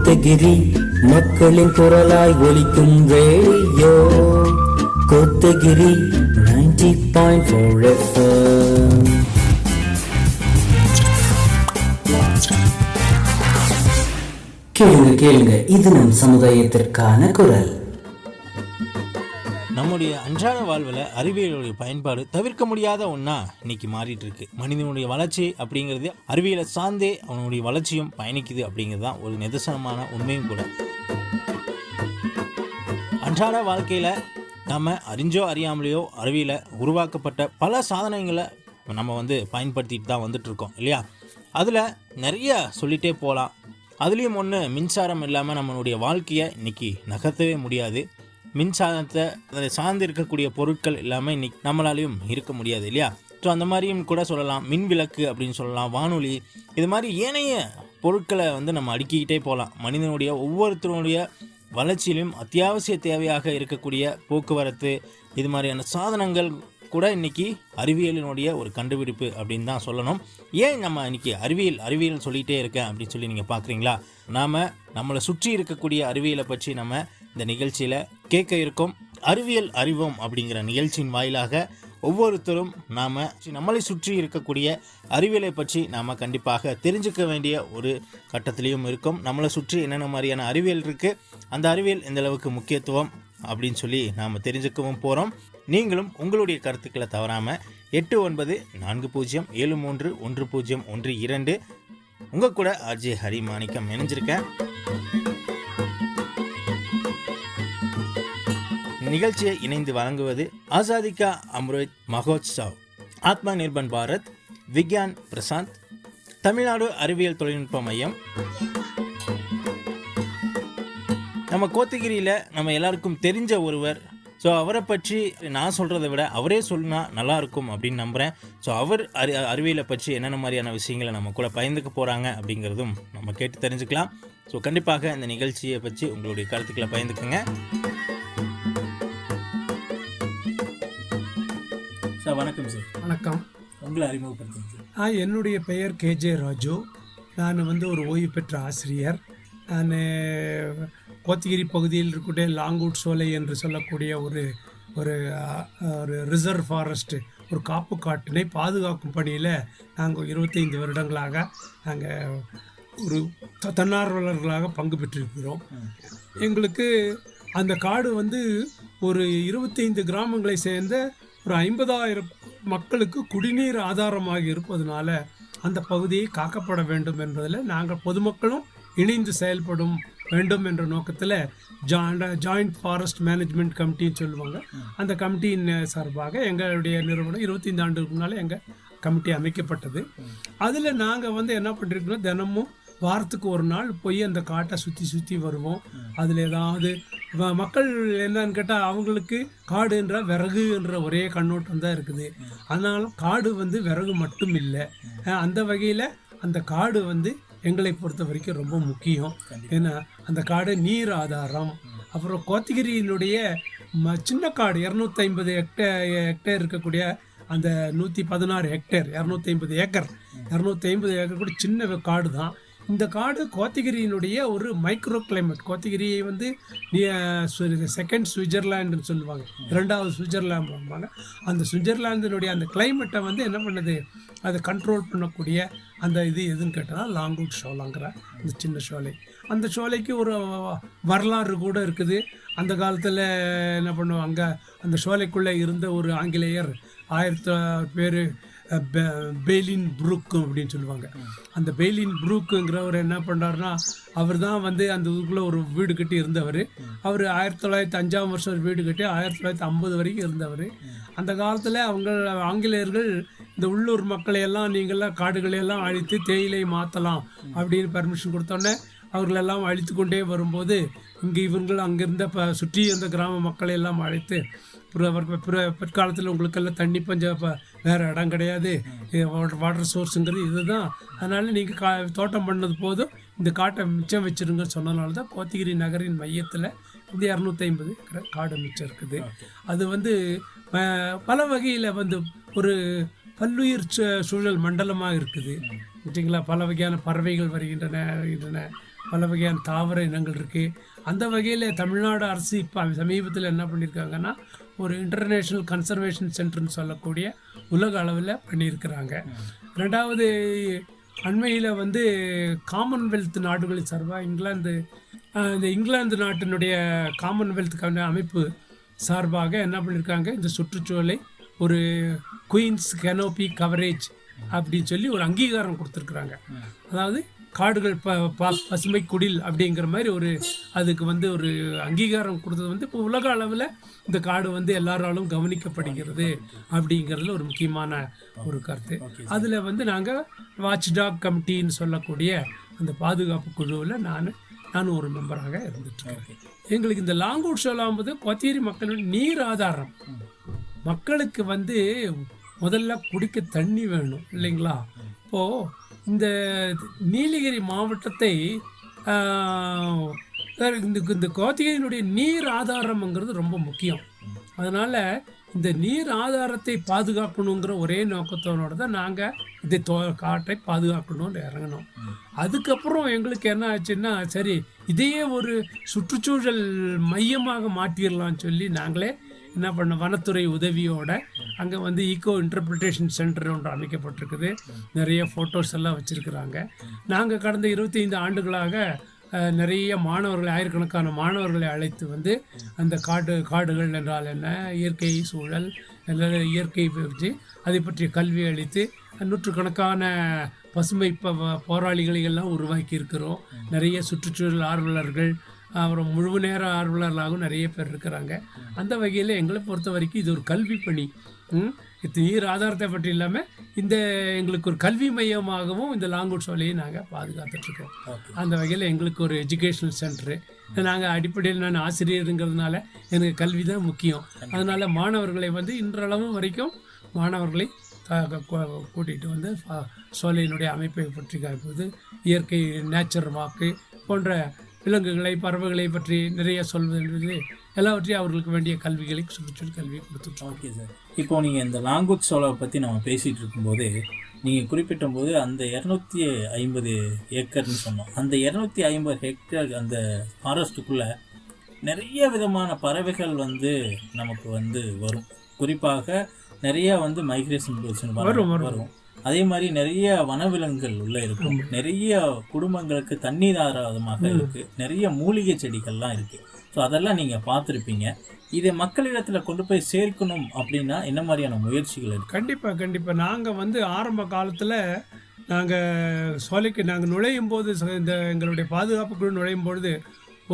கோத்தகிரி மக்களின் குரலாய் ஒலிக்கும் ரேடியோ கோத்தகிரி 90.4 FM. கேளுங்க கேளுங்க, இது நம் சமுதாயத்திற்கான குரல். நம்முடைய அன்றாட வாழ்வில் அறிவியலுடைய பயன்பாடு தவிர்க்க முடியாத ஒன்றா இன்னைக்கு மாறிட்டு இருக்கு. மனிதனுடைய வளர்ச்சி அப்படிங்கிறது அறிவியலை சார்ந்தே அவனுடைய வளர்ச்சியும் பயணிக்குது அப்படிங்கிறது தான் ஒரு நிதர்சனமான உண்மையும் கூட. அன்றாட வாழ்க்கையில் நம்ம அறிஞ்சோ அறியாமலேயோ அறிவியலை உருவாக்கப்பட்ட பல சாதனைகளை நம்ம பயன்படுத்திட்டு தான் வந்துட்டு இருக்கோம் இல்லையா? அதில் நிறைய சொல்லிகிட்டே போகலாம். அதுலேயும் ஒன்று, மின்சாரம் இல்லாமல் நம்மளுடைய வாழ்க்கையை இன்றைக்கி நகர்த்தவே முடியாது. மின்சாரத்தை அதை சார்ந்து இருக்கக்கூடிய பொருட்கள் இல்லாமல் இன்றைக்கி நம்மளாலையும் இருக்க முடியாது இல்லையா? ஸோ அந்த மாதிரியும் கூட சொல்லலாம். மின் விளக்கு அப்படின்னு சொல்லலாம், வானொலி, இது மாதிரி ஏனைய பொருட்களை நம்ம அடுக்கிக்கிட்டே போகலாம். மனிதனுடைய ஒவ்வொருத்தருடைய வளர்ச்சியிலும் அத்தியாவசிய தேவையாக இருக்கக்கூடிய போக்குவரத்து, இது மாதிரியான சாதனங்கள் கூட இன்றைக்கி அறிவியலினுடைய ஒரு கண்டுபிடிப்பு அப்படின்னு தான் சொல்லணும். ஏன் நம்ம இன்றைக்கி அறிவியல் சொல்லிகிட்டே இருக்கேன் அப்படின்னு சொல்லி நீங்கள் பார்க்குறீங்களா? நம்மளை சுற்றி இருக்கக்கூடிய அறிவியலை பற்றி நம்ம இந்த நிகழ்ச்சியில் கேட்க இருக்கோம். அறிவியல் அறிவோம் அப்படிங்கிற நிகழ்ச்சியின் வாயிலாக ஒவ்வொருத்தரும் நம்மளை சுற்றி இருக்கக்கூடிய அறிவியலை பற்றி நாம் கண்டிப்பாக தெரிஞ்சுக்க வேண்டிய ஒரு கட்டத்திலையும் இருக்கும். நம்மளை சுற்றி என்னென்ன மாதிரியான அறிவியல் இருக்குது, அந்த அறிவியல் எந்த அளவுக்கு முக்கியத்துவம் அப்படின்னு சொல்லி நாம் தெரிஞ்சுக்கவும் போகிறோம். நீங்களும் உங்களுடைய கருத்துக்களை தவறாமல் 8940731012 உங்கள் கூட ஆர்ஜே ஹரி மாணிக்கம் இணைஞ்சிருக்கேன். நிகழ்ச்சியை இணைந்து வழங்குவது ஆசாதிகா அம்ருத் மகோத்சவ், ஆத்மா நிர்பர் பாரத், விக்யான் பிரசாந்த், தமிழ்நாடு அறிவியல் தொழில்நுட்ப மையம். நம்ம கோத்தகிரியில் நம்ம எல்லாருக்கும் தெரிஞ்ச ஒருவர். ஸோ அவரை பற்றி நான் சொல்கிறத விட அவரே சொன்னா நல்லாயிருக்கும் அப்படின்னு நம்புகிறேன். ஸோ அவர் அறிவியலை பற்றி என்னென்ன மாதிரியான விஷயங்களை நம்ம கூட பகிர்ந்துக்க போகிறாங்க அப்படிங்கிறதும் நம்ம கேட்டு தெரிஞ்சுக்கலாம். ஸோ கண்டிப்பாக இந்த நிகழ்ச்சியை பற்றி உங்களுடைய கருத்துக்களை பகிர்ந்துக்குங்க. சார் வணக்கம். சார் வணக்கம். உங்களை அறிமுகப்படுத்துங்க சார். என்னுடைய பெயர் கேஜே ராஜு. நான் ஒரு ஓய்வு பெற்ற ஆசிரியர். நான் கோத்தகிரி பகுதியில் இருக்கக்கூடிய லாங்கூட் சோலை என்று சொல்லக்கூடிய ஒரு ஒரு ஒரு ரிசர்வ் ஃபாரஸ்ட்டு, ஒரு காப்பு காட்டினை பாதுகாக்கும் பணியில் நாங்கள் 25 வருடங்களாக நாங்கள் ஒரு தன்னார்வலர்களாக பங்கு பெற்றிருக்கிறோம். எங்களுக்கு அந்த காடு ஒரு 25 கிராமங்களை சேர்ந்த ஒரு 50,000 மக்களுக்கு குடிநீர் ஆதாரமாக இருப்பதனால அந்த பகுதியை காக்கப்பட வேண்டும் என்பதில் நாங்கள் பொதுமக்களும் இணைந்து செயல்படும் வேண்டும் என்ற நோக்கத்தில் ஜாயிண்ட் ஃபாரஸ்ட் மேனேஜ்மெண்ட் கமிட்டின்னு சொல்லுவாங்க. அந்த கமிட்டியின் சார்பாக எங்களுடைய நிறுவனம் 25 ஆண்டுக்கு முன்னால் எங்கள் கமிட்டி அமைக்கப்பட்டது. அதில் நாங்கள் என்ன பண்ணிருக்கோம், தினமும் வாரத்துக்கு ஒரு நாள் போய் அந்த காட்டை சுற்றி வருவோம். அதில் ஏதாவது மக்கள் என்னன்னு கேட்டால் அவங்களுக்கு காடு என்ற விறகு என்ற ஒரே கண்ணோட்டம் தான் இருக்குது. அதனால காடு விறகு மட்டும் இல்லை. அந்த வகையில் அந்த காடு எங்களை பொறுத்த வரைக்கும் ரொம்ப முக்கியம். ஏன்னா அந்த காடு நீர் ஆதாரம். அப்புறம் கோத்தகிரியினுடைய சின்ன காடு 250 ஹெக்டேர் இருக்கக்கூடிய அந்த 116 ஹெக்டேர் 250 ஏக்கர் கூட சின்ன காடு தான். இந்த காடு கோத்தகிரியினுடைய ஒரு மைக்ரோ கிளைமேட். கோத்தகிரியை செகண்ட் சுவிட்சர்லாண்டுன்னு சொல்லுவாங்க, 2வது சுவிட்சர்லாந்து சொல்லுவாங்க. அந்த சுவிட்சர்லாந்தினுடைய அந்த கிளைமேட்டை என்ன பண்ணுது, அதை கண்ட்ரோல் பண்ணக்கூடிய அந்த இது எதுன்னு கேட்டால் லாங்கூட் ஷோலாங்கிற அந்த சின்ன ஷோலை. அந்த ஷோலைக்கு ஒரு வரலாறு கூட இருக்குது. அந்த காலத்தில் என்ன பண்ணுவோம், அங்கே அந்த ஷோலைக்குள்ளே இருந்த ஒரு ஆங்கிலேயர் 1000 பேர் பெய்லின் ப்ரூக் அப்படின்னு சொல்லுவாங்க. அந்த பெய்லின் ப்ரூக்குங்கிறவர் என்ன பண்ணுறாருன்னா, அவர் தான் அந்த இதுக்குள்ளே ஒரு வீடு கட்டி இருந்தவர். அவர் 1905ஆம் வருஷம் ஒரு வீடு கட்டி 1950 வரைக்கும் இருந்தவர். அந்த காலத்தில் ஆங்கிலேயர்கள் இந்த உள்ளூர் மக்களையெல்லாம் நீங்கள்லாம் காடுகளையெல்லாம் அழித்து தேயிலை மாற்றலாம் அப்படின்னு பர்மிஷன் கொடுத்தோன்னே அவர்களெல்லாம் அழித்து கொண்டே வரும்போது இவர்கள் அங்கிருந்த சுற்றி இருந்த கிராம மக்களை எல்லாம் அழைத்து பிற்காலத்தில் உங்களுக்கெல்லாம் தண்ணி பஞ்சம் வேறு இடம் கிடையாது, வாட்டர் சோர்ஸுங்கிறது இதுதான், அதனால் நீங்கள் தோட்டம் பண்ணது போதும், இந்த காட்டை மிச்சம் வச்சுருங்கன்னு சொன்னதுனால தான் கோத்தகிரி நகரின் மையத்தில் 250 காடு மிச்சம் இருக்குது. அது பல வகையில் ஒரு பல்லுயிர் சூழல் மண்டலமாக இருக்குது. சரிங்களா? பல வகையான பறவைகள் வருகின்றன. பல வகையான தாவர இனங்கள் இருக்குது. அந்த வகையில் தமிழ்நாடு அரசு இப்போ சமீபத்தில் என்ன பண்ணியிருக்காங்கன்னா ஒரு இன்டர்நேஷ்னல் கன்சர்வேஷன் சென்டர்னு சொல்லக்கூடிய உலக அளவில் பண்ணியிருக்கிறாங்க. ரெண்டாவது அண்மையில் வந்து காமன்வெல்த் நாடுகள் சார்பாக இந்த இங்கிலாந்து நாட்டினுடைய காமன்வெல்த்துக்கான அமைப்பு சார்பாக என்ன பண்ணியிருக்காங்க, இந்த சுற்றுச்சூழலை ஒரு குயின்ஸ் கெனோபி கவரேஜ் அப்படின்னு சொல்லி ஒரு அங்கீகாரம் கொடுத்துருக்குறாங்க. அதாவது காடுகள் பசுமை குடில் அப்படிங்கிற மாதிரி ஒரு அதுக்கு வந்து ஒரு அங்கீகாரம் கொடுத்தது வந்து இப்போ உலக அளவில் இந்த காடு வந்து எல்லாராலும் கவனிக்கப்படுகிறது அப்படிங்கிறதுல ஒரு முக்கியமான ஒரு கருத்து. அதில் வந்து நாங்கள் வாட்ச் டாக் கமிட்டின்னு சொல்லக்கூடிய அந்த பாதுகாப்பு குழுவில் நானும் ஒரு மெம்பராக இருந்துட்டுருக்கேன். எங்களுக்கு இந்த லாங்கூட் சோலாம்போது கொத்தகிரி மக்களுடைய நீர் ஆதாரம். மக்களுக்கு வந்து முதல்ல குடிக்க தண்ணி வேணும் இல்லைங்களா. இப்போது இந்த நீலகிரி மாவட்டத்தை இந்த கோத்தகிரியினுடைய நீர் ஆதாரம்ங்கிறது ரொம்ப முக்கியம். அதனால் இந்த நீர் ஆதாரத்தை பாதுகாக்கணுங்கிற ஒரே நோக்கத்தோடு தான் நாங்கள் இதை காட்டை பாதுகாக்கணும்னு இறங்கணும். அதுக்கப்புறம் எங்களுக்கு என்ன ஆச்சுன்னா, சரி இதையே ஒரு சுற்றுச்சூழல் மையமாக மாற்றிடலாம்னு சொல்லி நாங்களே என்ன பண்ணோம், வனத்துறை உதவியோட அங்கே வந்து ஈகோ இன்டர்பிரிட்டேஷன் சென்டர் ஒன்று அமைக்கப்பட்டிருக்குது. நிறைய ஃபோட்டோஸ் எல்லாம் வச்சுருக்குறாங்க. நாங்கள் கடந்த 25 ஆண்டுகளாக நிறைய மாணவர்களை, ஆயிரக்கணக்கான மாணவர்களை அழைத்து வந்து அந்த காடுகள் என்றால் என்ன, இயற்கை சூழல், இயற்கை பற்றி அதை பற்றிய கல்வி அளித்து நூற்றுக்கணக்கான பசுமை போராளிகளை எல்லாம் உருவாக்கி இருக்கிறோம். நிறைய சுற்றுச்சூழல் ஆர்வலர்கள், அப்புறம் முழு நேர ஆர்வலர்களாகவும் நிறைய பேர் இருக்கிறாங்க. அந்த வகையில் எங்களை பொறுத்த வரைக்கும் இது ஒரு கல்வி பணி. நீர் ஆதாரத்தை பற்றி இல்லாமல் இந்த எங்களுக்கு ஒரு கல்வி மையமாகவும் இந்த லாங்கூட் சோலையை நாங்கள் பாதுகாத்துட்ருக்கோம். அந்த வகையில் எங்களுக்கு ஒரு எஜுகேஷ்னல் சென்டரு. நாங்கள் அடிப்படையில் நான் ஆசிரியருங்கிறதுனால எனக்கு கல்வி தான் முக்கியம். அதனால் மாணவர்களை வந்து இன்றளவும் வரைக்கும் மாணவர்களை கூட்டிகிட்டு வந்து சோலையினுடைய அமைப்பை பற்றி காய்ப்பது, இயற்கை நேச்சர் வாக்கு போன்ற விலங்குகளை பறவைகளை பற்றி நிறைய சொல்வது எல்லாவற்றையும் அவர்களுக்கு வேண்டிய கல்விகளை சுற்றுச்சூழல் கல்வியை கொடுத்துட்டோம். Okay sir. இப்போது நீங்கள் இந்த லாங்கூட் சோலாவை பற்றி நம்ம பேசிகிட்டு இருக்கும்போது நீங்கள் குறிப்பிட்ட போது அந்த 250 ஏக்கர்னு சொன்னோம். அந்த 250 ஹெக்டர் அந்த ஃபாரஸ்ட்டுக்குள்ளே நிறைய விதமான பறவைகள் வந்து நமக்கு வந்து வரும். குறிப்பாக நிறைய வந்து மைக்ரேஷன் பேர்ட்ஸ் வரும். அதே மாதிரி நிறைய வனவிலங்குகள் உள்ளே இருக்கும். நிறைய குடும்பங்களுக்கு தண்ணீர் ஆதாரமாக இருக்குது. நிறைய மூலிகை செடிகள்லாம் இருக்குது. ஸோ அதெல்லாம் நீங்கள் பார்த்துருப்பீங்க. இதை மக்களிடத்தில் கொண்டு போய் சேர்க்கணும் அப்படின்னா என்ன மாதிரியான முயற்சிகள் இருக்குது? கண்டிப்பாக நாங்கள் வந்து ஆரம்ப காலத்தில் நாங்கள் சோலைக்கு நாங்கள் நுழையும் போது, இந்த எங்களுடைய பாதுகாப்பு குழு நுழையும் பொழுது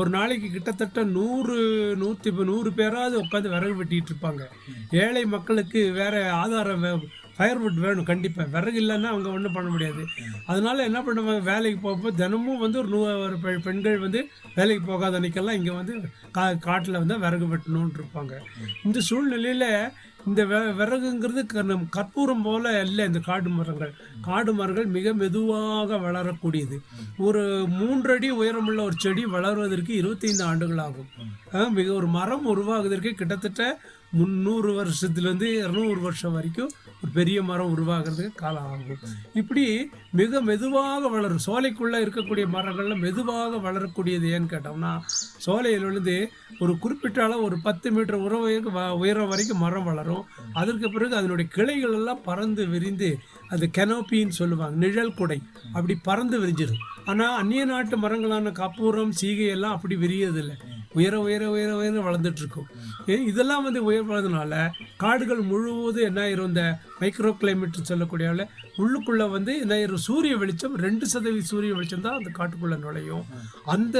ஒரு நாளைக்கு கிட்டத்தட்ட 100 பேராவது உட்காந்து விறகு வெட்டிகிட்டு இருப்பாங்க. ஏழை மக்களுக்கு வேறு ஆதாரம் ஃபயர்வுட் வேணும். கண்டிப்பாக விறகு இல்லைன்னா அவங்க ஒன்றும் பண்ண முடியாது. அதனால என்ன பண்ணுவாங்க, வேலைக்கு போகும்போது தினமும் வந்து ஒரு பெண்கள் வந்து வேலைக்கு போகாத அன்னைக்கெல்லாம் இங்கே வந்து காட்டில் வந்து விறகு வெட்டணும்னு இருப்பாங்க. இந்த சூழ்நிலையில் இந்த விறகுங்கிறது கற்பூரம் போல் இல்லை. இந்த காடு மரங்கள் மிக மெதுவாக வளரக்கூடியது. ஒரு 3 அடி உயரமுள்ள ஒரு செடி வளர்வதற்கு 25 ஆண்டுகள் ஆகும். மிக ஒரு மரம் உருவாகுவதற்கு கிட்டத்தட்ட 300 வருஷத்துலேருந்து 200 வருஷம் வரைக்கும் ஒரு பெரிய மரம் உருவாகிறதுக்கு காலம் ஆகும். இப்படி மிக மெதுவாக வளரும். சோலைக்குள்ளே இருக்கக்கூடிய மரங்கள்லாம் மெதுவாக வளரக்கூடியது ஏன்னு கேட்டோம்னா, சோலையில் விழுந்து ஒரு குறிப்பிட்ட அளவு ஒரு 10 மீட்டர் உயரம் வரைக்கும் மரம் வளரும். அதற்கு பிறகு அதனுடைய கிளைகள் எல்லாம் பறந்து விரிந்து அது கெனோப்பின்னு சொல்லுவாங்க, நிழல் குடை, அப்படி பறந்து விரிஞ்சிடும். ஆனால் அந்நிய நாட்டு மரங்களான கற்பூரம், சீகை எல்லாம் அப்படி விரியதில்லை. உயர வளர்ந்துட்டுருக்கும். இதெல்லாம் வந்து உயர்வதனால காடுகள் முழுவதும் என்ன ஆயிரும், இந்த மைக்ரோ கிளைமேட் சொல்லக்கூடிய உள்ளுக்குள்ளே வந்து என்ன ஆயிரும், சூரிய வெளிச்சம் 2% சூரிய வெளிச்சம் தான் அந்த காட்டுக்குள்ளே நுழையும். அந்த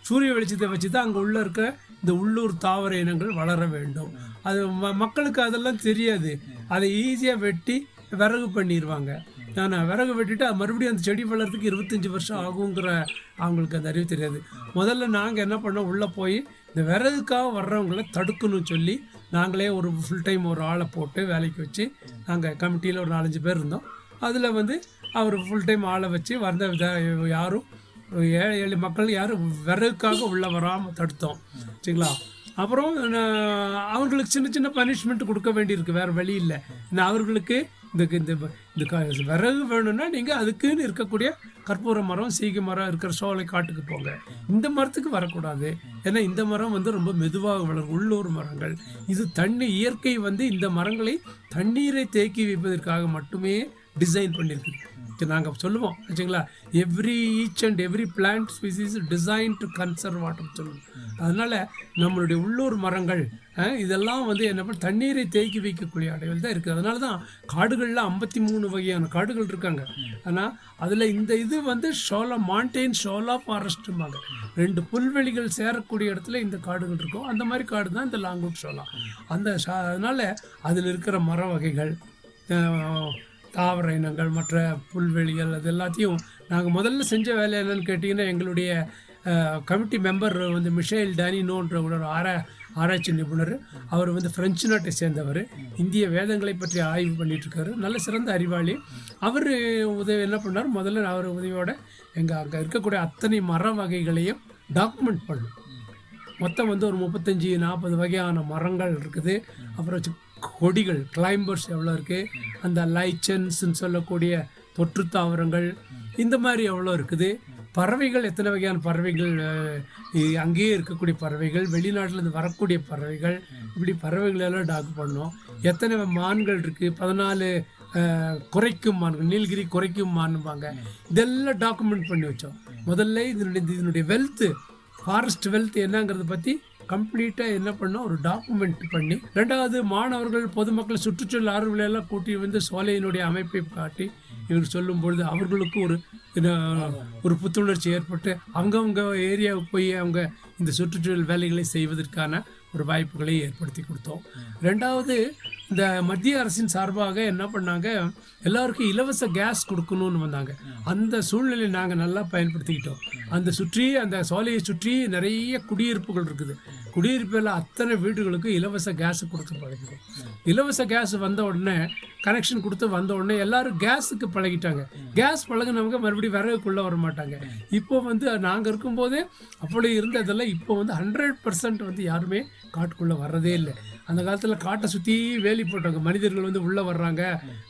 சூரிய வெளிச்சத்தை வச்சு தான் அங்கே உள்ள இருக்க இந்த உள்ளூர் தாவர இனங்கள் வளர வேண்டும். அது மக்களுக்கு அதெல்லாம் தெரியாது. அதை ஈஸியாக வெட்டி விறகு பண்ணிடுவாங்க. நான் விறகு வெட்டிட்டு மறுபடியும் அந்த செடி வளர்றதுக்கு 25 வருஷம் ஆகுங்கிற அவங்களுக்கு அந்த அறிவு தெரியாது. முதல்ல நாங்கள் என்ன பண்ணோம், உள்ளே போய் இந்த விறகுக்காக வர்றவங்கள தடுக்கணும்னு சொல்லி நாங்களே ஒரு ஃபுல் டைம் ஒரு ஆளை போட்டு வேலைக்கு வச்சு, நாங்கள் கமிட்டியில் ஒரு 4-5 பேர் இருந்தோம். அதில் வந்து அவர் ஃபுல் டைம் ஆளை வச்சு வந்த யாரும் ஏழை மக்கள் யாரும் விறகுக்காக உள்ளே வராமல் தடுத்தோம். சரிங்களா. அப்புறம் அவங்களுக்கு சின்ன பனிஷ்மெண்ட் கொடுக்க வேண்டியிருக்கு, வேறு வழி இல்லை. அவர்களுக்கு இந்த விறகு வேணும்னா நீங்கள் அதுக்குன்னு இருக்கக்கூடிய கற்பூர மரம், சீகை மரம் இருக்கிற சோலை காட்டுக்கு போங்க. இந்த மரத்துக்கு வரக்கூடாது, ஏன்னா இந்த மரம் வந்து ரொம்ப மெதுவாக வளரும் உள்ளூர் மரங்கள். இது தண்ணி இயற்கை வந்து இந்த மரங்களை தண்ணீரை தேக்கி வைப்பதற்காக மட்டுமே டிசைன் பண்ணியிருக்குது. நாங்கள் சொல்லுவோம் வச்சுங்களா, each and every plant species design to conserve water சொல்லுவோம். அதனால் நம்மளுடைய உள்ளூர் மரங்கள் இதெல்லாம் வந்து என்ன பண்ண தண்ணீரை தேக்கி வைக்கக்கூடிய அடைகள் தான் இருக்குது. அதனால தான் காடுகளில் 53 வகையான காடுகள் இருக்காங்க. ஆனால் அதில் இந்த இது வந்து மாண்டெயின் ஷோலா ஃபாரஸ்ட்டும்பாங்க. 2 புல்வெளிகள் சேரக்கூடிய இடத்துல இந்த காடுகள் இருக்கும். அந்த மாதிரி காடு தான் இந்த லாங்கூட் ஷோலா. அதனால் அதில் இருக்கிற மர வகைகள், தாவர இனங்கள், மற்ற புல்வெளிகள், அது எல்லாத்தையும் நாங்கள் முதல்ல செஞ்ச வேலை என்னன்னு கேட்டிங்கன்னா, எங்களுடைய கமிட்டி மெம்பர் வந்து மிஷேல் டானினோன்ற ஒரு ஆராய்ச்சி நிபுணர். அவர் வந்து பிரெஞ்சு நாட்டை சேர்ந்தவர். இந்திய வேதங்களை பற்றி ஆய்வு பண்ணிகிட்ருக்காரு. நல்ல சிறந்த அறிவாளி. அவர் என்ன பண்ணார், முதல்ல அவர் உதவியோட எங்கள் அங்கே இருக்கக்கூடிய அத்தனை மர வகைகளையும் டாக்குமெண்ட் பண்ணும். மொத்தம் வந்து ஒரு 35-40 வகையான மரங்கள் இருக்குது. அப்புறம் கொடிகள், கிளைம்பர்ஸ் எவ்வளோ இருக்குது, அந்த லைச்சன்ஸ்ன்னு சொல்லக்கூடிய தொற்று தாவரங்கள் இந்த மாதிரி எவ்வளோ இருக்குது, பறவைகள் எத்தனை வகையான பறவைகள், அங்கேயே இருக்கக்கூடிய பறவைகள், வெளிநாட்டிலேருந்து வரக்கூடிய பறவைகள், இப்படி பறவைகளெல்லாம் டாக் பண்ணோம். எத்தனை மான்கள் இருக்குது, 14 குறைக்கும் மான்கள், நீலகிரி குறைக்கும் மான்பாங்க. இதெல்லாம் டாக்குமெண்ட் பண்ணி வச்சோம். முதல்ல இதனுடைய வெல்த்து, ஃபாரஸ்ட் வெல்த் என்னங்கிறத பற்றி கம்ப்ளீட்டாக என்ன பண்ணோம், ஒரு டாக்குமெண்ட் பண்ணி. ரெண்டாவது, மாணவர்கள், பொதுமக்கள், சுற்றுச்சூழல் ஆர்வலெல்லாம் கூட்டி வந்து சோலையினுடைய அமைப்பை காட்டி இவர் சொல்லும் பொழுது அவர்களுக்கு ஒரு புத்துணர்ச்சி ஏற்பட்டு அவங்கவுங்க ஏரியாவுக்கு போய் அவங்க இந்த சுற்றுச்சூழல் வேலைகளை செய்வதற்கான ஒரு வாய்ப்புகளை ஏற்படுத்தி கொடுத்தோம். ரெண்டாவது, இந்த மத்திய அரசின் சார்பாக என்ன பண்ணாங்க, எல்லாருக்கும் இலவச கேஸ் கொடுக்கணும்னு வந்தாங்க. அந்த சூழ்நிலையை நாங்கள் நல்லா பயன்படுத்திக்கிட்டோம். அந்த சோலையை சுற்றி நிறைய குடியிருப்புகள் இருக்குது. குடியிருப்பில் அத்தனை வீடுகளுக்கும் இலவச கேஸ் கொடுத்து பழகிட்டோம். இலவச கேஸ் வந்த உடனே, கனெக்ஷன் கொடுத்து வந்த உடனே எல்லாரும் கேஸுக்கு பழகிட்டாங்க. கேஸ் பழகினவங்க மறுபடியும் விறகுக்குள்ளே வர மாட்டாங்க. இப்போ வந்து நாங்கள் இருக்கும்போதே அப்படி இருந்ததெல்லாம் இப்போ வந்து 100% வந்து யாருமே காட்டுக்குள்ளே வர்றதே இல்லை. அந்த காலத்தில் காட்டை சுற்றி வேலி போட்டாங்க, மனிதர்கள் வந்து உள்ளே வர்றாங்க,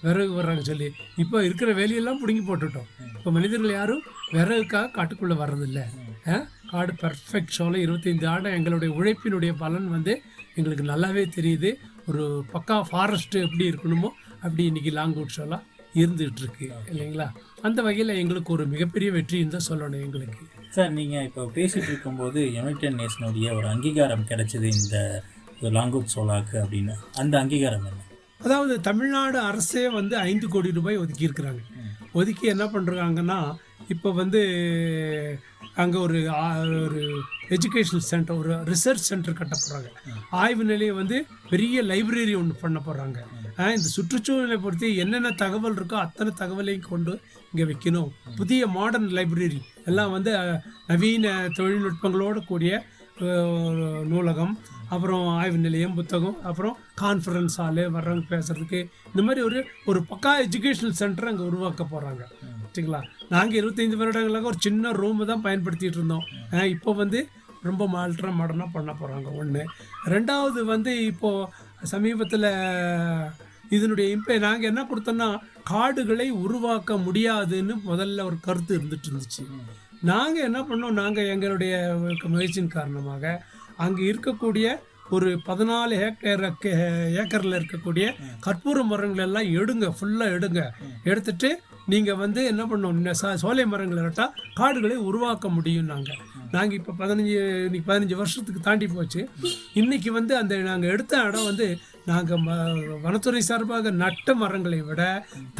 விறகு வர்றாங்க சொல்லி. இப்போ இருக்கிற வேலியெல்லாம் பிடுங்கி போட்டுட்டோம். இப்போ மனிதர்கள் யாரும் விறகுக்காக காட்டுக்குள்ளே வர்றதில்லை. காடு பர்ஃபெக்ட் சோலை. 25 ஆண்டு எங்களுடைய உழைப்பினுடைய பலன் வந்து எங்களுக்கு நல்லாவே தெரியுது. ஒரு பக்கா ஃபாரஸ்ட்டு எப்படி இருக்கணுமோ அப்படி இன்றைக்கி லாங்கூட் சோலா இருந்துகிட்ருக்கு இல்லைங்களா. அந்த வகையில் எங்களுக்கு ஒரு மிகப்பெரிய வெற்றின்னு தான் சொல்லணும் எங்களுக்கு. சார், நீங்கள் இப்போ பேசிகிட்டு இருக்கும்போது யுனைடெட் நேஷனுடைய ஒரு அங்கீகாரம் கிடைச்சிது இந்த லாங்கூட் சோலாக்கு அப்படின்னு. அந்த அங்கீகாரம் என்ன? அதாவது தமிழ்நாடு அரசே வந்து 5 கோடி ரூபாய் ஒதுக்கியிருக்கிறாங்க. ஒதுக்கி என்ன பண்ணுறாங்கன்னா, இப்போ வந்து அங்கே ஒரு எஜுகேஷனல் சென்டர், ஒரு ரிசர்ச் சென்டர் கட்ட போகிறாங்க. ஆய்வு நிலையம் வந்து பெரிய லைப்ரரி ஒன்று பண்ண போகிறாங்க. இந்த சுற்றுச்சூழலை பொறுத்து என்னென்ன தகவல் இருக்கோ அத்தனை தகவலையும் கொண்டு இங்கே வைக்கணும். புதிய மாடர்ன் லைப்ரரி எல்லாம் வந்து நவீன தொழில்நுட்பங்களோடு கூடிய நூலகம், அப்புறம் ஆய்வு நிலையம், புத்தகம், அப்புறம் கான்ஃபரன்ஸ் ஹாலு, வர்றவங்க பேசுகிறதுக்கு, இந்த மாதிரி ஒரு பக்கா எஜுகேஷனல் சென்டர் அங்கே உருவாக்க போகிறாங்க. சரிங்களா. நாங்கள் 25 வருடங்களாக ஒரு சின்ன ரூமு தான் பயன்படுத்திகிட்டு இருந்தோம். இப்போ வந்து ரொம்ப மாடர்னாக பண்ண போகிறாங்க. ஒன்று. ரெண்டாவது வந்து இப்போது சமீபத்தில் இதனுடைய நாங்கள் என்ன கொடுத்தோன்னா, காடுகளை உருவாக்க முடியாதுன்னு முதல்ல ஒரு கருத்து இருந்துச்சு. நாங்கள் என்ன பண்ணோம், நாங்கள் எங்களுடைய முயற்சியின் காரணமாக அங்கே இருக்கக்கூடிய ஒரு 14 ஏக்கரில் இருக்கக்கூடிய கற்பூர மரங்கள் எல்லாம் எடுங்க, ஃபுல்லாக எடுத்துட்டு நீங்கள் வந்து என்ன பண்ணோம், சோலை மரங்களை நட்டால் காடுகளை உருவாக்க முடியும். நாங்கள் இப்போ 15 வருஷத்துக்கு தாண்டி போச்சு. இன்றைக்கி வந்து நாங்கள் எடுத்த இடம் வந்து நாங்கள் வனத்துறை சார்பாக நட்ட மரங்களை விட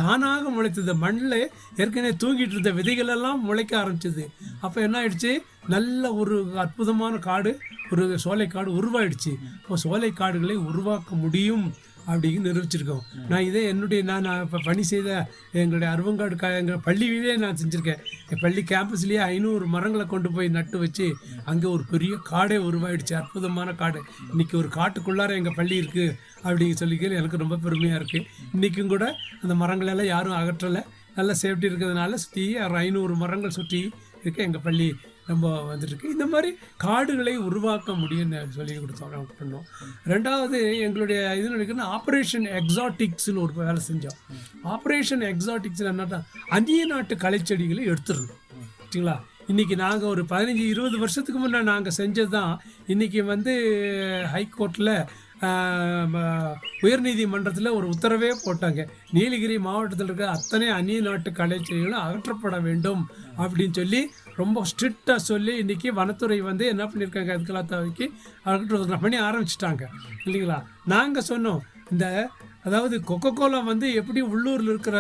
தானாக முளைத்தது. மண்ணில் ஏற்கனவே தூங்கிட்டு இருந்த விதைகளெல்லாம் முளைக்க ஆரம்பிச்சிது. அப்போ என்ன ஆயிடுச்சு, நல்ல ஒரு அற்புதமான காடு, ஒரு சோலை காடு உருவாயிடுச்சு. இப்போ சோலை காடுகளை உருவாக்க முடியும் அப்படின்னு நிரூபிச்சிருக்கோம். நான் இப்போ பணி செய்த எங்களுடைய அருவங்காடு எங்கள் பள்ளியிலே நான் செஞ்சுருக்கேன். என் பள்ளி கேம்பஸ்லேயே 500 மரங்களை கொண்டு போய் நட்டு வச்சு அங்கே ஒரு பெரிய காடே உருவாயிடுச்சு. அற்புதமான காடு. இன்றைக்கி ஒரு காட்டுக்குள்ளார எங்கள் பள்ளி இருக்குது அப்படின்னு சொல்லிக்க எனக்கு ரொம்ப பெருமையாக இருக்குது. இன்றைக்கும் கூட அந்த மரங்களெல்லாம் யாரும் அகற்றலை. நல்ல சேஃப்டி இருக்கிறதுனால சுற்றி 500 மரங்கள் சுற்றி இருக்குது. எங்கள் பள்ளி ரொம்ப வந்துட்டுருக்கு. இந்த மாதிரி காடுகளை உருவாக்க முடியும்னு சொல்லி கொடுத்தோம் பண்ணோம். ரெண்டாவது எங்களுடைய இது நினைக்கிறேன் ஆப்ரேஷன் எக்ஸாட்டிக்ஸ்னு ஒரு வேலை செஞ்சோம். ஆப்ரேஷன் எக்ஸாட்டிக்ஸில் என்னன்னா அந்நிய நாட்டு கலைச்செடிகளை எடுத்துடணும். சரிங்களா? இன்றைக்கி நாங்கள் ஒரு 15-20 வருஷத்துக்கு முன்னே நாங்கள் செஞ்சது தான் இன்றைக்கி வந்து ஹைகோர்ட்டில் உயர்நீதிமன்றத்தில் ஒரு உத்தரவே போட்டாங்க. நீலகிரி மாவட்டத்தில் இருக்க அத்தனை அந்நிய நாட்டு கலைச்செடிகளும் அகற்றப்பட வேண்டும் அப்படின்னு சொல்லி ரொம்ப ஸ்ட்ரிக்டாக சொல்லி இன்றைக்கி வனத்துறை வந்து என்ன பண்ணியிருக்காங்க, அதுக்கெல்லாம் தவிக்கி அகற்றுவதற்கு பண்ணி ஆரம்பிச்சிட்டாங்க இல்லைங்களா? நாங்கள் சொன்னோம் இந்த அதாவது கொக்கோகோலா வந்து எப்படி உள்ளூரில் இருக்கிற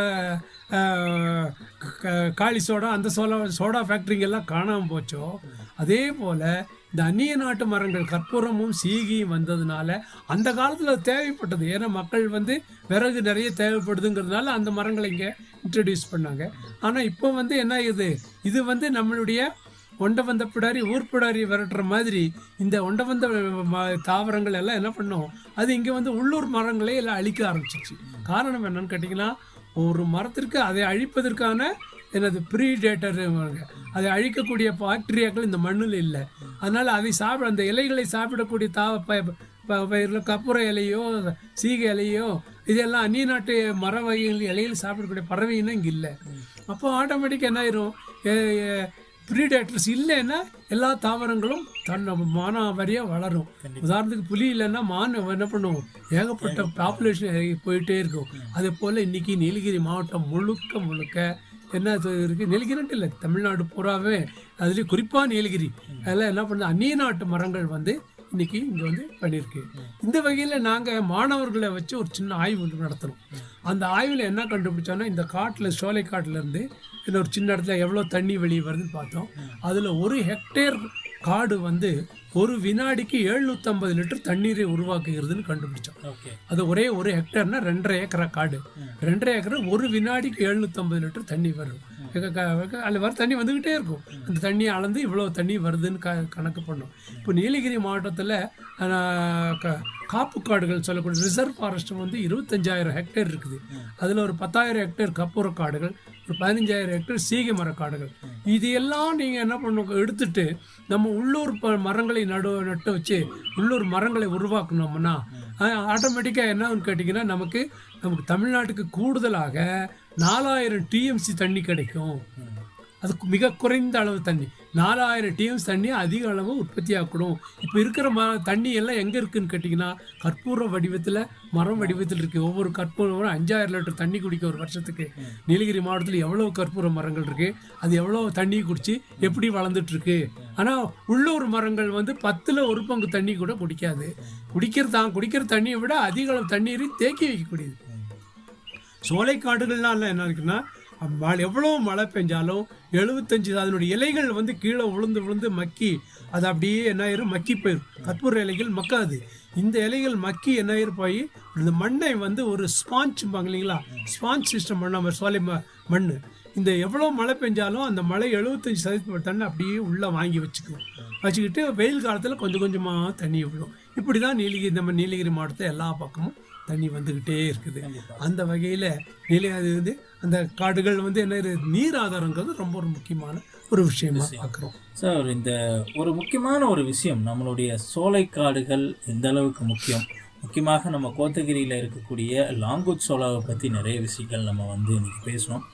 காளி சோடா அந்த சோடா ஃபேக்ட்ரிங்கெல்லாம் காணாமல் போச்சோ, அதே போல் இந்த அந்நிய நாட்டு மரங்கள் கற்பூரமும் சீகியும் வந்ததுனால அந்த காலத்தில் தேவைப்பட்டது. ஏன்னா மக்கள் வந்து விறகு நிறைய தேவைப்படுதுங்கிறதுனால அந்த மரங்களை இங்கே இன்ட்ரடியூஸ் பண்ணாங்க. ஆனால் இப்போ வந்து என்ன ஆகுது, இது வந்து நம்மளுடைய ஒண்டவந்த பிடாரி ஊர்பிடாரி விரட்டுற மாதிரி இந்த ஒண்டவந்த தாவரங்கள் எல்லாம் என்ன பண்ணோம், அது இங்கே வந்து உள்ளூர் மரங்களே எல்லாம் அழிக்க ஆரம்பிச்சிச்சு. காரணம் என்னன்னு கேட்டிங்கன்னா, ஒரு மரத்திற்கு அதை அழிப்பதற்கான எனது ப்ரீடேட்டர் அதை அழிக்கக்கூடிய பாக்டீரியாக்கள் இந்த மண்ணில் இல்லை. அதனால் அதை அந்த இலைகளை சாப்பிடக்கூடிய பயிரில் கப்புற இலையோ சீகை இலையோ இதெல்லாம் அந்நிய நாட்டு மர வகைகள் இலையில் சாப்பிடக்கூடிய பறவைன்னு இங்கே இல்லை. அப்போ ஆட்டோமேட்டிக்காக என்ன ஆயிரும், ப்ரீடேட்டர்ஸ் இல்லைன்னா எல்லா தாவரங்களும் மானாவாரியாக வளரும். உதாரணத்துக்கு புலி இல்லைன்னா மான் என்ன பண்ணுவோம், ஏகப்பட்ட பாப்புலேஷன் போயிட்டே இருக்கும். அதே போல் இன்றைக்கி நீலகிரி மாவட்டம் முழுக்க என்ன இருக்குது, நீலகிரின்ட்டு இல்லை தமிழ்நாடு பூராவே, அதுலேயும் குறிப்பாக நீலகிரி அதெல்லாம் என்ன பண்ணுது, அந்நிய நாட்டு மரங்கள் வந்து இன்றைக்கி இங்கே வந்து பண்ணியிருக்கு. இந்த வகையில் நாங்கள் மாணவர்களை வச்சு ஒரு சின்ன ஆய்வு நடத்தணும். அந்த ஆய்வில் என்ன கண்டுபிடிச்சோன்னா, இந்த காட்டில் சோலை காட்டிலேருந்து இன்னொரு சின்ன இடத்துல எவ்வளோ தண்ணி வெளியே வருதுன்னு பார்த்தோம். அதில் 1 ஹெக்டேர் காடு வந்து ஒரு வினாடிக்கு 750 லிட்டர் தண்ணீரை உருவாக்குகிறதுன்னு கண்டுபிடிச்சோம். அது ஒரே 1 ஹெக்டர்னா 2.5 ஏக்கரா காடு. 2.5 ஏக்கர் ஒரு வினாடிக்கு 750 லிட்டர் தண்ணி வரும். அதில் வர தண்ணி வந்துக்கிட்டே இருக்கும். அந்த தண்ணியை அளந்து இவ்வளோ தண்ணி வருதுன்னு கணக்கு பண்ணோம். இப்போ நீலகிரி மாவட்டத்தில் காப்பு காடுகள் சொல்லக்கூடிய ரிசர்வ் ஃபாரஸ்ட் வந்து 25,000 ஹெக்டேர் இருக்குது. அதில் ஒரு 10,000 ஹெக்டேர் கப்பூர காடுகள், ஒரு 15,000 ஹெக்டேர் சீகை மர காடுகள். இது எல்லாம் நீங்கள் என்ன பண்ணுங்க எடுத்துட்டு நம்ம உள்ளூர் மரங்களை நட்டு வச்சு உள்ளூர் மரங்களை உருவாக்கணும்னா ஆட்டோமேட்டிக்காக என்னன்னு கேட்டிங்கன்னா, நமக்கு தமிழ்நாட்டுக்கு கூடுதலாக 4000 டிஎம்சி தண்ணி கிடைக்கும். அது மிக குறைந்த அளவு தண்ணி, 4000 டிஎம்சி தண்ணி அதிக அளவு உற்பத்தி ஆகக்கூடும். இப்போ இருக்கிற தண்ணி எல்லாம் எங்கே இருக்குதுன்னு கேட்டிங்கன்னா, கற்பூர வடிவத்தில் மரம் வடிவத்தில் இருக்குது. ஒவ்வொரு கற்பூரம் 5,000 லிட்டர் தண்ணி குடிக்க ஒரு வருஷத்துக்கு. நீலகிரி மாவட்டத்தில் எவ்வளோ கற்பூர மரங்கள் இருக்குது, அது எவ்வளோ தண்ணி குடித்து எப்படி வளர்ந்துட்டுருக்கு. ஆனால் உள்ளூர் மரங்கள் வந்து 10ல் 1 பங்கு தண்ணி கூட குடிக்காது. குடிக்கிற தண்ணியை விட அதிக அளவு தண்ணீரை தேக்கி வைக்கக்கூடியது. சோலைக்காடுகள்லாம் என்ன இருக்குன்னா, எவ்வளோ மழை பெஞ்சாலும் 75 அதனுடைய இலைகள் வந்து கீழே விழுந்து மக்கி அது அப்படியே என்ன ஆயிரும், மக்கி போயிடும். கற்பூர இலைகள் மக்காது. இந்த இலைகள் மக்கி என்ன ஆயிரும் போய் இந்த மண்ணை வந்து ஒரு ஸ்பாஞ்சும்பாங்க இல்லைங்களா, ஸ்பாஞ்ச் சிஸ்டம் பண்ண சோலை மண். இந்த எவ்வளோ மழை பெஞ்சாலும் அந்த மழை 75% தண்ணி அப்படியே உள்ளே வாங்கி வச்சுக்கிட்டு வெயில் காலத்தில் கொஞ்சம் கொஞ்சமாக தண்ணி விடும். இப்படி தான் நம்ம நீலகிரி மாவட்டத்தில் எல்லா பக்கமும் தண்ணி வந்துக்கிட்டே இருக்குது. அந்த வகையில் அது வந்து அந்த காடுகள் வந்து என்ன நீர் ஆதாரங்கிறது ரொம்ப ஒரு முக்கியமான ஒரு விஷயமா பார்க்குறோம் சார். இந்த ஒரு முக்கியமான ஒரு விஷயம், நம்மளுடைய சோலை காடுகள் எந்த அளவுக்கு முக்கியமாக நம்ம கோத்தகிரியில் இருக்கக்கூடிய லாங்குட் சோலாவை பற்றி நிறைய விஷயங்கள் நம்ம வந்து இன்றைக்கி பேசணும்.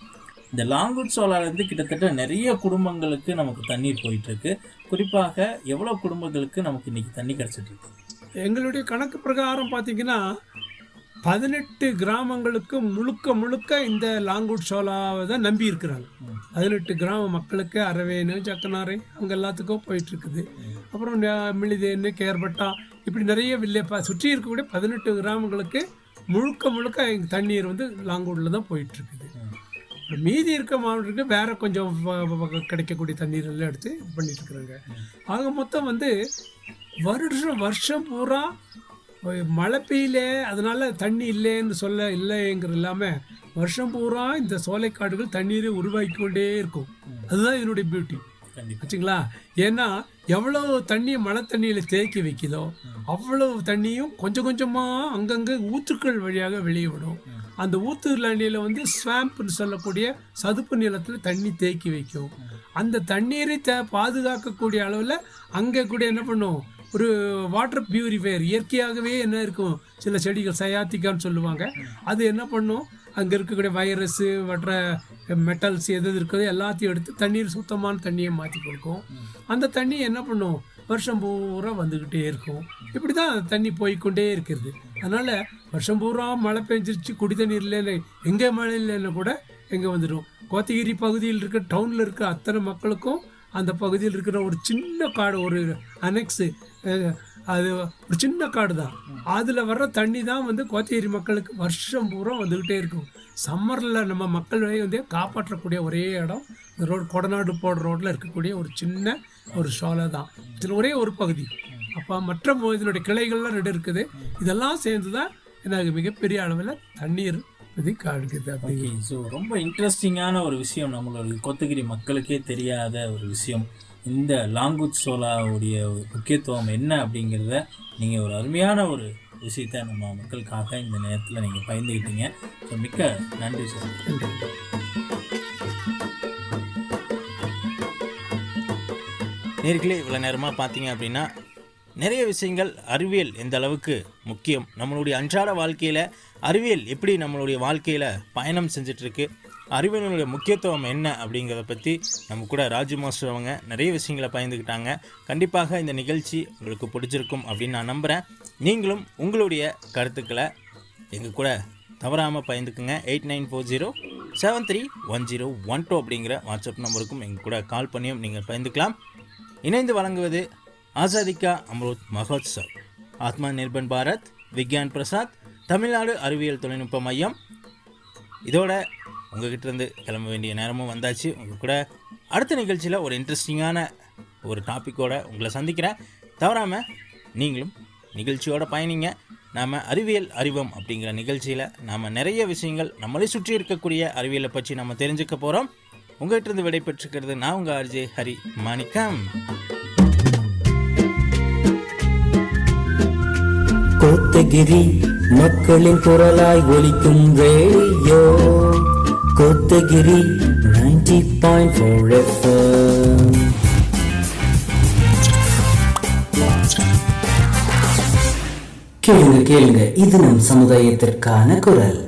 இந்த லாங்குட் சோலாலேருந்து கிட்டத்தட்ட நிறைய குடும்பங்களுக்கு நமக்கு தண்ணீர் போயிட்டுருக்கு. குறிப்பாக எவ்வளோ குடும்பங்களுக்கு நமக்கு இன்றைக்கி தண்ணி கிடச்சிட்ருக்கு? எங்களுடைய கணக்கு பிரகாரம் பார்த்திங்கன்னா 18 கிராமங்களுக்கு முழுக்க இந்த லாங்குட் சோலாவை தான் நம்பி இருக்கிறாங்க. 18 கிராம மக்களுக்கு அரவேனு சக்கனாரை அங்கே எல்லாத்துக்கும் போயிட்டுருக்குது. அப்புறம் மிளிதேன்னு கேர்பட்டா இப்படி நிறைய சுற்றி இருக்கக்கூடிய 18 கிராமங்களுக்கு முழுக்க தண்ணீர் வந்து லாங்கூட்டில் தான் போயிட்டுருக்குது. மீதி இருக்க மாவட்டத்துக்கு வேறு கொஞ்சம் கிடைக்கக்கூடிய தண்ணீர் எல்லாம் எடுத்து இது பண்ணிட்டுருக்குறாங்க. ஆக மொத்தம் வந்து வருஷம் பூரா மழை பெய்யல அதனால தண்ணி இல்லைங்கிறது இல்லாமல் வருஷம் பூரா இந்த சோலைக்காடுகள் தண்ணீரை உருவாக்கி கொண்டே இருக்கும். அதுதான் இதனுடைய பியூட்டி வச்சுங்களா. ஏன்னா எவ்வளோ தண்ணியை மழை தண்ணியில் தேக்கி வைக்குதோ அவ்வளோ தண்ணியும் கொஞ்சம் கொஞ்சமாக அங்கங்கே ஊற்றுக்கள் வழியாக வெளியே விடும். அந்த ஊத்து தண்ணியில் வந்து ஸ்வாம்ப்னு சொல்லக்கூடிய சதுப்பு நிலத்தில் தண்ணி தேக்கி வைக்கும். அந்த தண்ணீரை பாதுகாக்கக்கூடிய அளவில் அங்கே கூட என்ன பண்ணும், ஒரு வாட்டர் பியூரிஃபையர் இயற்கையாகவே என்ன இருக்கும், சில செடிகள் சயாத்திக்கான்னு சொல்லுவாங்க, அது என்ன பண்ணும், அங்கே இருக்கக்கூடிய வைரஸ்ஸு மற்ற மெட்டல்ஸ் எது இருக்கிறதோ எல்லாத்தையும் எடுத்து தண்ணீர் சுத்தமான தண்ணியை மாற்றி கொடுக்கும். அந்த தண்ணி என்ன பண்ணும், வருஷம் பூரா வந்துக்கிட்டே இருக்கும். இப்படி தான் தண்ணி போய்கொண்டே இருக்கிறது. அதனால் வருஷம் பூரா மழை பெஞ்சிருச்சு, குடி தண்ணி இல்லைன்னு, எங்கே மழை இல்லைன்னு கூட எங்கே வந்துடும். கோத்தகிரி பகுதியில் இருக்க டவுனில் இருக்கிற அத்தனை மக்களுக்கும் அந்த பகுதியில் இருக்கிற ஒரு சின்ன காடு, ஒரு அனெக்ஸு, அது ஒரு சின்ன காடு தான், அதில் வர்ற தண்ணி தான் வந்து கோத்தகிரி மக்களுக்கு வருஷம் பூரா வந்துக்கிட்டே இருக்கும். சம்மரில் நம்ம மக்கள் வந்து காப்பாற்றக்கூடிய ஒரே இடம் இந்த ரோடு, கொடநாடு போடுற ரோட்டில் இருக்கக்கூடிய ஒரு சின்ன ஒரு சோலை தான். இதில் ஒரே ஒரு பகுதி. அப்போ மற்ற இதனுடைய கிளைகள்லாம் 2 இருக்குது. இதெல்லாம் சேர்ந்து தான் எனக்கு மிகப்பெரிய அளவில் தண்ணீர் காண்குது. ஓகே, ஸோ ரொம்ப இன்ட்ரெஸ்டிங்கான ஒரு விஷயம், நம்மளுடைய கோத்தகிரி மக்களுக்கே தெரியாத ஒரு விஷயம். இந்த லாங்குட் சோலாவுடைய முக்கியத்துவம் என்ன அப்படிங்கிறத நீங்கள் ஒரு அருமையான ஒரு விஷயத்தை நம்ம மக்களுக்காக இந்த நேரத்தில் நீங்கள் பகிர்ந்துக்கிட்டீங்க. ஸோ மிக்க நன்றி சார். நேர்களே, இவ்வளோ நேரமாக பார்த்தீங்க அப்படின்னா நிறைய விஷயங்கள், அறிவியல் எந்த அளவுக்கு முக்கியம், நம்மளுடைய அன்றாட வாழ்க்கையில் அறிவியல் எப்படி நம்மளுடைய வாழ்க்கையில் பயணம் செஞ்சிட்ருக்கு, அறிவியலுடைய முக்கியத்துவம் என்ன அப்படிங்கிறத பற்றி நம்ம கூட ராஜு மாஸ்டர் அவங்க நிறைய விஷயங்களை பகிர்ந்துக்கிட்டாங்க. கண்டிப்பாக இந்த நிகழ்ச்சி உங்களுக்கு பிடிச்சிருக்கும் அப்படின்னு நான் நம்புகிறேன். நீங்களும் உங்களுடைய கருத்துக்களை எங்கள் கூட தவறாமல் பகிர்ந்துக்குங்க. 8940731012 அப்படிங்கிற வாட்ஸ்அப் நம்பருக்கும் எங்கள் கூட கால் பண்ணியும் நீங்கள் பகிர்ந்துக்கலாம். இணைந்து வழங்குவது ஆசாதிகா அம்ருத் மகோத்சவ், ஆத்மா நிர்பன் பாரத், விக்யான் பிரசாத், தமிழ்நாடு அறிவியல் தொழில்நுட்ப மையம். இதோட உங்ககிட்ட இருந்து கிளம்ப வேண்டிய நேரமும் வந்தாச்சு. உங்கள் கூட அடுத்த நிகழ்ச்சியில் ஒரு இன்ட்ரெஸ்டிங்கான ஒரு டாப்பிக்கோடு உங்களை சந்திக்கிறேன். தவறாமல் நீங்களும் நிகழ்ச்சியோட பயணிங்க. நாம் அறிவியல் அறிவம் அப்படிங்கிற நிகழ்ச்சியில் நாம் நிறைய விஷயங்கள், நம்மளை சுற்றி இருக்கக்கூடிய அறிவியலை பற்றி நம்ம தெரிஞ்சுக்க போகிறோம். உங்கள்கிட்ட இருந்து விடை பெற்றுக்கிறது நான் உங்கள் ஆர்ஜே ஹரி மாணிக்கம். கோத்தகிரி மக்களின் குரலாய் ஒலிக்கும் ரேடியோ கோத்தகிரி 90.4 FM. கேளுங்க கேளுங்க, இது நம் சமுதாயத்திற்கான குரல்.